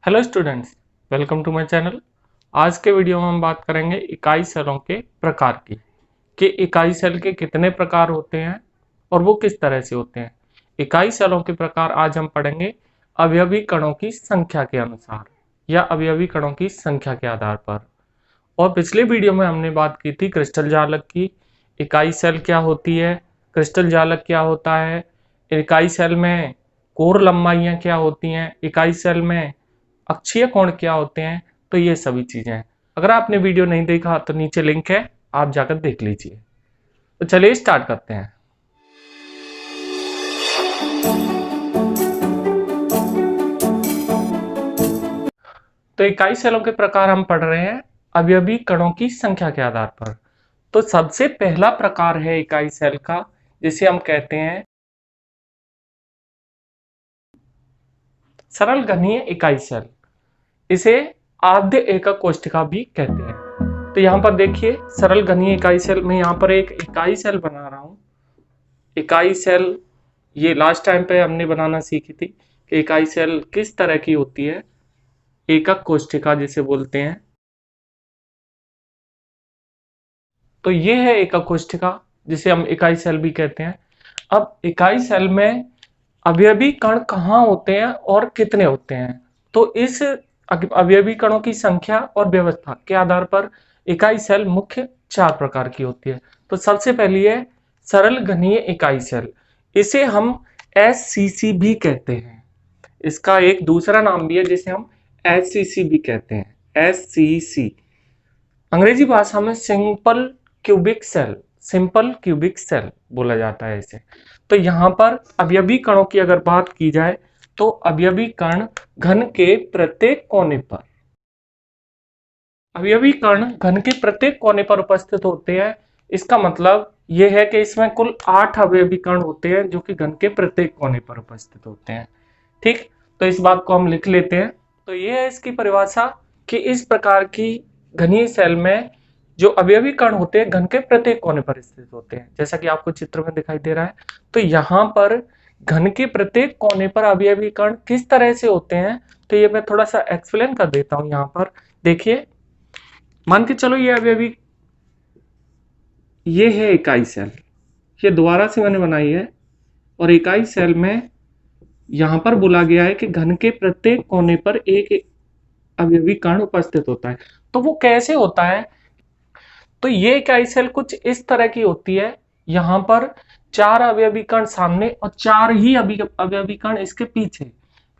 Hello students, welcome to my channel. आज के video में हम बात करेंगे इकाई सेलों के प्रकार की कि इकाई सेल के कितने प्रकार होते हैं और वो किस तरह से होते हैं। इकाई सेलों के प्रकार आज हम पढ़ेंगे अवयवी कणों की संख्या के अनुसार या अवयवी कणों की संख्या के आधार पर। और पिछले वीडियो में हमने बात की थी क्रिस्टल जालक की। इकाई सेल क्या होती है, क्रिस्टल जालक क्या होता है, इकाई सेल में कोर लंबाइयां क्या होती हैं, इकाई सेल में अक्षीय कोण क्या होते हैं। तो ये सभी चीजें हैं। अगर आपने वीडियो नहीं देखा तो नीचे लिंक है, आप जाकर देख लीजिए। तो चलिए स्टार्ट करते हैं। तो इकाई सेलों के प्रकार हम पढ़ रहे हैं अवयवी कणों की संख्या के आधार पर। तो सबसे पहला प्रकार है इकाई सेल का, जिसे हम कहते हैं सरल घनीय इकाई सेल। इसे आद्य एकक कोशिका भी कहते हैं। तो यहाँ पर देखिए सरल घनीय इकाई सेल में यहाँ पर एक इकाई सेल बना रहा हूं। इकाई सेल ये लास्ट टाइम पे हमने बनाना सीखी थी कि इकाई सेल किस तरह की होती है। एकक कोशिका जिसे बोलते हैं। तो ये है एकक कोशिका जिसे हम इकाई सेल भी कहते हैं। अब इकाई सेल में अवयवी कण कहाँ होते हैं और कितने होते हैं। तो इस अवयवी कणों की संख्या और व्यवस्था के आधार पर इकाई सेल मुख्य 4 प्रकार की होती है। तो सबसे पहली है सरल घनीय इकाई सेल। इसे हम एससीसी भी कहते हैं। इसका एक दूसरा नाम भी है जिसे हम एचसीसी भी कहते हैं। एससीसी अंग्रेजी भाषा में सिंपल क्यूबिक सेल बोला जाता है इसे। तो यहाँ पर अवयवी कणों की अगर बात की जाए तो अवयवी कण घन के प्रत्येक कोने पर उपस्थित होते हैं। इसका मतलब यह है कि इसमें कुल 8 अवयवी कण होते हैं जो कि घन के प्रत्येक कोने पर उपस्थित होते हैं। ठीक, तो इस बात को हम लिख लेते हैं। तो यह है इसकी परिभाषा कि इस प्रकार की घनीय सेल में जो अवयवी कण होते हैं घन के प्रत्येक कोने पर स्थित होते हैं, जैसा कि आपको चित्र में दिखाई दे रहा है। तो यहाँ पर घन के प्रत्येक कोने पर अवयवी कण किस तरह से होते हैं, तो ये मैं थोड़ा सा एक्सप्लेन कर देता हूं। यहाँ पर देखिए, मान के चलो ये है इकाई सेल। ये दोबारा से मैंने बनाई है और इकाई सेल में यहां पर बोला गया है कि घन के प्रत्येक कोने पर एक अवयवी कण उपस्थित होता है। तो वो कैसे होता है, तो ये इकाई सेल कुछ इस तरह की होती है। यहां पर 4 अवयवी कण सामने और 4 ही अवयवी कण इसके पीछे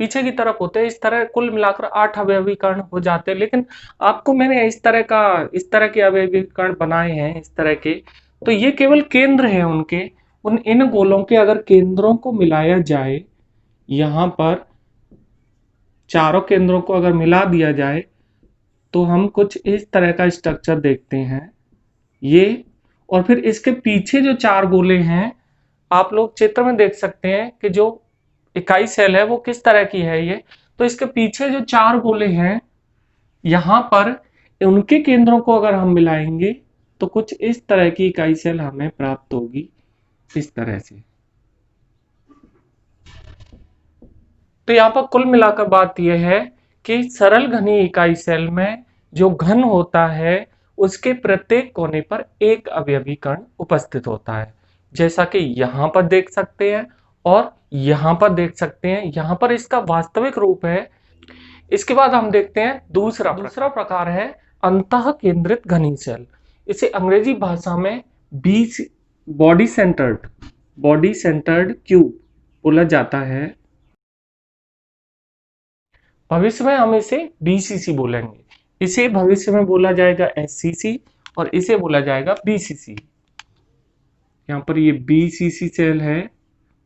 पीछे की तरफ होते हैं। इस तरह कुल मिलाकर 8 अवयवी कण हो जाते हैं। लेकिन आपको मैंने इस तरह के अवयवी कण बनाए हैं इस तरह के। तो ये केवल केंद्र है उनके। इन गोलों के अगर केंद्रों को मिलाया जाए, यहां पर चारों केंद्रों को अगर मिला दिया जाए तो हम कुछ इस तरह का स्ट्रक्चर देखते हैं ये। और फिर इसके पीछे जो 4 गोले हैं, आप लोग चित्र में देख सकते हैं कि जो इकाई सेल है वो किस तरह की है ये। तो इसके पीछे जो 4 गोले हैं, यहां पर उनके केंद्रों को अगर हम मिलाएंगे तो कुछ इस तरह की इकाई सेल हमें प्राप्त होगी, इस तरह से। तो यहाँ पर कुल मिलाकर बात यह है कि सरल घनी इकाई सेल में जो घन होता है उसके प्रत्येक कोने पर एक अवयवी कण उपस्थित होता है, जैसा कि यहाँ पर देख सकते हैं और यहाँ पर देख सकते हैं। यहाँ पर इसका वास्तविक रूप है। इसके बाद हम देखते हैं दूसरा प्रकार है अंतः केंद्रित घनी सेल। इसे अंग्रेजी भाषा में बॉडी सेंटर्ड क्यूब बोला जाता है। भविष्य में हम इसे बीसीसी बोलेंगे। इसे भविष्य में बोला जाएगा एससीसी और इसे बोला जाएगा बीसीसी। यहाँ पर ये बीसीसी सेल है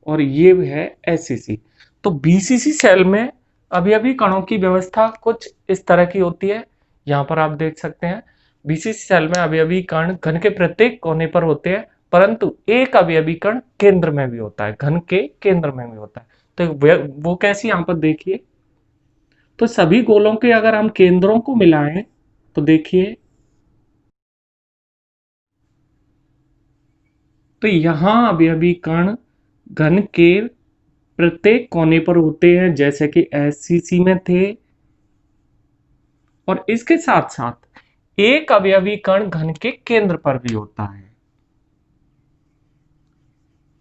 और ये है एससीसी। तो बीसीसी सेल में अवयवी कणों की व्यवस्था कुछ इस तरह की होती है। यहाँ पर आप देख सकते हैं बीसीसी सेल में अवयवी कण घन के प्रत्येक कोने पर होते हैं, परंतु एक अवयवी कण केंद्र में भी होता है, घन के केंद्र में भी होता है। तो वो कैसी, यहाँ पर देखिए। तो सभी गोलों के अगर हम केंद्रों को मिलाएं तो देखिए, तो यहां अवयवी कण घन के प्रत्येक कोने पर होते हैं, जैसे कि एससीसी में थे, और इसके साथ साथ एक अवयवी कण घन के केंद्र पर भी होता है।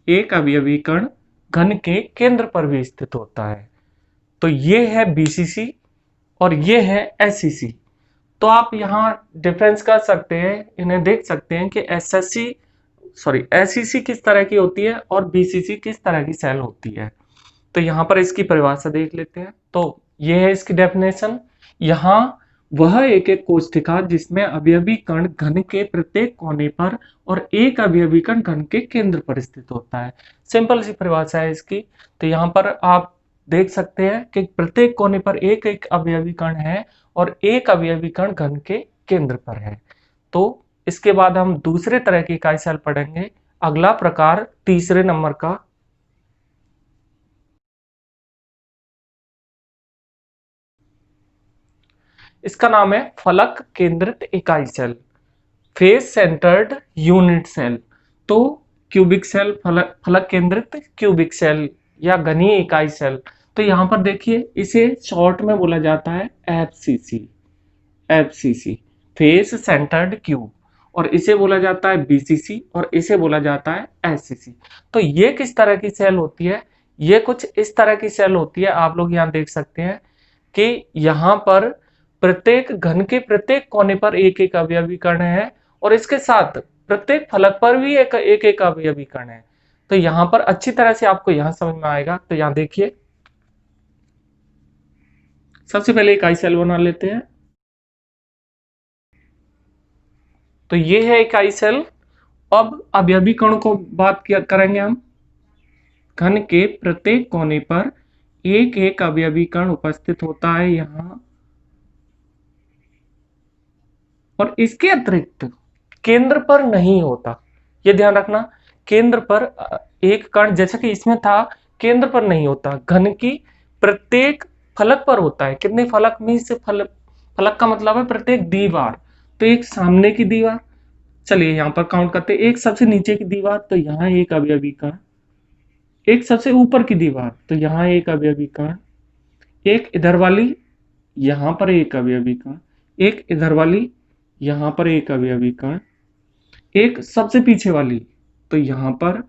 एक अवयवी कण घन के केंद्र पर भी स्थित होता है। तो ये है बीसीसी और ये है एससीसी। तो आप यहाँ डिफरेंस कर सकते हैं, इन्हें देख सकते हैं कि एससीसी किस तरह की होती है और बीसीसी किस तरह की सेल होती है। तो यहाँ पर इसकी परिभाषा देख लेते हैं। तो ये है इसकी डेफिनेशन। यहाँ वह एक एक कोशिका जिसमें अवयवी कण घन के प्रत्येक कोने पर और एक अवयवी कण घन के केंद्र पर स्थित होता है। सिंपल सी परिभाषा है इसकी। तो यहाँ पर आप देख सकते हैं कि प्रत्येक कोने पर एक एक अवयवी कण है और एक अवयवी कण घन के केंद्र पर है। तो इसके बाद हम दूसरे तरह की इकाई सेल पढ़ेंगे। अगला प्रकार तीसरे नंबर का, इसका नाम है फलक केंद्रित इकाई cell, face centred unit cell. तो क्यूबिक सेल, फलक केंद्रित क्यूबिक सेल या घनीय इकाई सेल। तो यहां पर देखिए इसे शॉर्ट में बोला जाता है FCC. FCC face centred cube, और इसे बोला जाता है बीसीसी और इसे बोला जाता है एससीसी। तो ये किस तरह की सेल होती है? ये कुछ इस तरह की सेल होती है। आप लोग यहाँ देख सकते हैं कि यहाँ पर प्रत्येक घन के प्रत्येक कोने पर एक एक अवयवी कण है और इसके साथ प्रत्येक फलक पर भी एक एक अवयवी कण है। तो यहाँ पर अच्छी तरह से आपको यहाँ समझ में आएगा। तो यहाँ देखिए, सबसे पहले इकाई सेल बना लेते हैं। तो ये है इकाई सेल। अब अवयवी कण को बात करेंगे हम। घन के प्रत्येक कोने पर एक एक अवयवी कण उपस्थित होता है यहाँ, और इसके अतिरिक्त केंद्र पर नहीं होता। ये ध्यान रखना, केंद्र पर एक कण जैसा कि इसमें था केंद्र पर नहीं होता, घन की प्रत्येक फलक पर होता है। कितने फलक में से फलक का मतलब है प्रत्येक दीवार। तो एक सामने की दीवार, चलिए यहाँ पर काउंट करते हैं। एक सबसे नीचे की दीवार, तो यहाँ एक अवयवी कण। एक सबसे ऊपर की दीवार, तो यहाँ एक अवयवी कण। एक इधर वाली, यहाँ पर एक अवयवी कण। एक इधर वाली, यहाँ पर एक अवयवी कण। एक सबसे पीछे वाली, तो यहाँ पर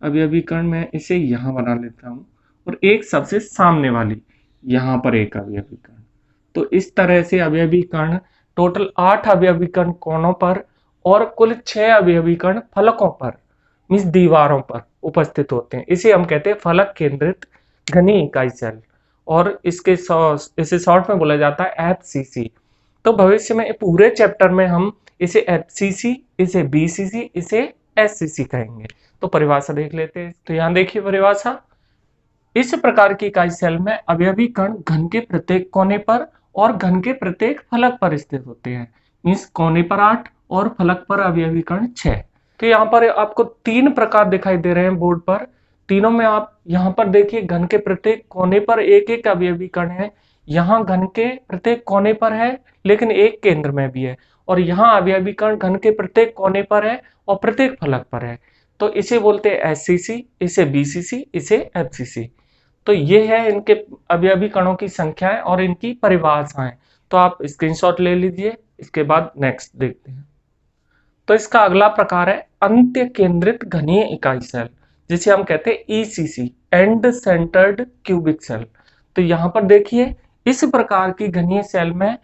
अवयवी कण, मैं इसे यहाँ बना लेता हूँ। और एक सबसे सामने वाली, यहाँ पर एक अवयवी कण। तो इस तरह से अवयवी कण टोटल 8 अवयवी कण कोनों पर और कुल 6 अवयवी कण फलकों पर, मीन्स दीवारों पर उपस्थित होते हैं। इसे हम कहते हैं फलक केंद्रित घनी इकाई सेल, और इसे शॉर्ट में बोला जाता है एफसीसी। तो भविष्य में पूरे चैप्टर में हम इसे एफसीसी, इसे बीसीसी, इसे एससीसी कहेंगे। तो परिभाषा देख लेते हैं। तो यहाँ देखिए परिभाषा, इस प्रकार की इकाई सेल में अवयवी कण घन के प्रत्येक कोने पर और घन के प्रत्येक फलक पर स्थित होते हैं। मीन्स कोने पर 8 और फलक पर अवयवी कण 6। तो यहाँ पर आपको 3 प्रकार दिखाई दे रहे हैं बोर्ड पर। तीनों में आप यहाँ पर देखिए, घन के प्रत्येक कोने पर एक एक अवयवी कण है। यहाँ घन के प्रत्येक कोने पर है लेकिन एक केंद्र में भी है, और यहाँ अवयवी कण घन के प्रत्येक कोने पर है और प्रत्येक फलक पर है। तो इसे बोलते हैं एससीसी, इसे बीसीसी, इसे एफसीसी। तो ये है इनके अवयवी कणों की संख्याएं और इनकी परिभाषाएं। तो आप स्क्रीनशॉट ले लीजिए। इसके बाद नेक्स्ट देखते हैं। तो इसका अगला प्रकार है अंत्य केंद्रित घनीय इकाई सेल, जिसे हम कहते हैं ECC, end centred cubic cell. तो यहाँ पर देखिए, इस प्रकार की घनीय सेल में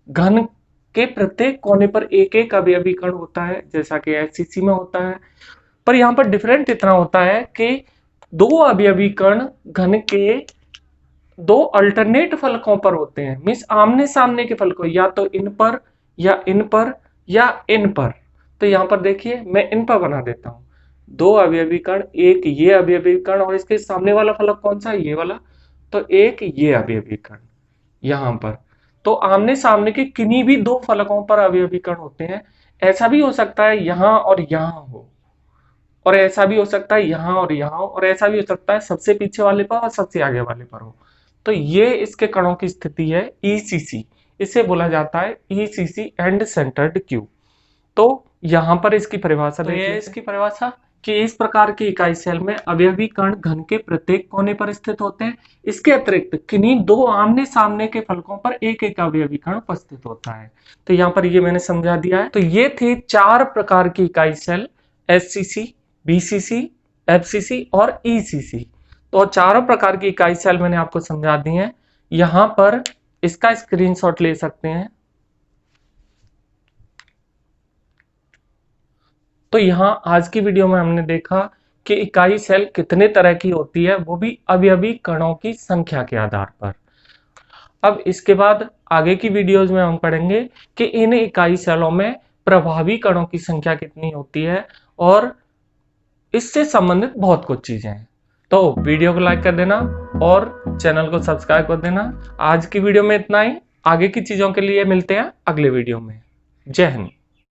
घन के प्रत्येक कोने पर एक एक अवयवी कण होता है, जैसा कि एससीसी में होता है। पर यहाँ पर डिफरेंट इतना होता है कि 2 अवयवी कण घन के 2 अल्टरनेट फलकों पर होते हैं। मीन्स आमने सामने के फलकों, या तो इन पर या इन पर या इन पर। तो यहाँ पर देखिए, मैं इन पर बना देता हूँ। 2 अवयवी कण, एक ये अवयवी कण और इसके सामने वाला फलक कौन सा है? ये वाला। तो एक ये अवयवी कण यहाँ पर। तो आमने सामने के किन्हीं भी 2 फलकों पर अवयवी कण होते हैं। ऐसा भी हो सकता है यहाँ और यहाँ हो, और ऐसा भी हो सकता है यहाँ और यहाँ हो, और ऐसा भी हो सकता है सबसे पीछे वाले पर और सबसे आगे वाले पर हो। तो ये इसके कणों की स्थिति है ईसीसी। इसे बोला जाता है ईसीसी, एंड सेंटर्ड क्यूब। तो यहाँ पर इसकी परिभाषा देखिए। इसकी परिभाषा, कि इस प्रकार की इकाई सेल में अवयवी कण घन के प्रत्येक कोने पर स्थित होते हैं। इसके अतिरिक्त किन्हीं दो आमने सामने के फलकों पर एक एक अवयवी कण उपस्थित होता है। तो यहाँ पर ये मैंने समझा दिया है। तो ये थे 4 प्रकार की इकाई सेल, एससीसी, बीसीसी, एफसीसी और ईसीसी। तो चारों प्रकार की इकाई सेल मैंने आपको समझा दी है। यहां पर इसका स्क्रीनशॉट ले सकते हैं। तो यहां आज की वीडियो में हमने देखा कि इकाई सेल कितने तरह की होती है, वो भी अवयवी कणों की संख्या के आधार पर। अब इसके बाद आगे की वीडियोज में हम पढ़ेंगे कि इन इकाई सेलों में प्रभावी कणों की संख्या कितनी होती है और इससे संबंधित बहुत कुछ चीजें हैं। तो वीडियो को लाइक कर देना और चैनल को सब्सक्राइब कर देना। आज की वीडियो में इतना ही। आगे की चीजों के लिए मिलते हैं अगले वीडियो में। जय हिंद।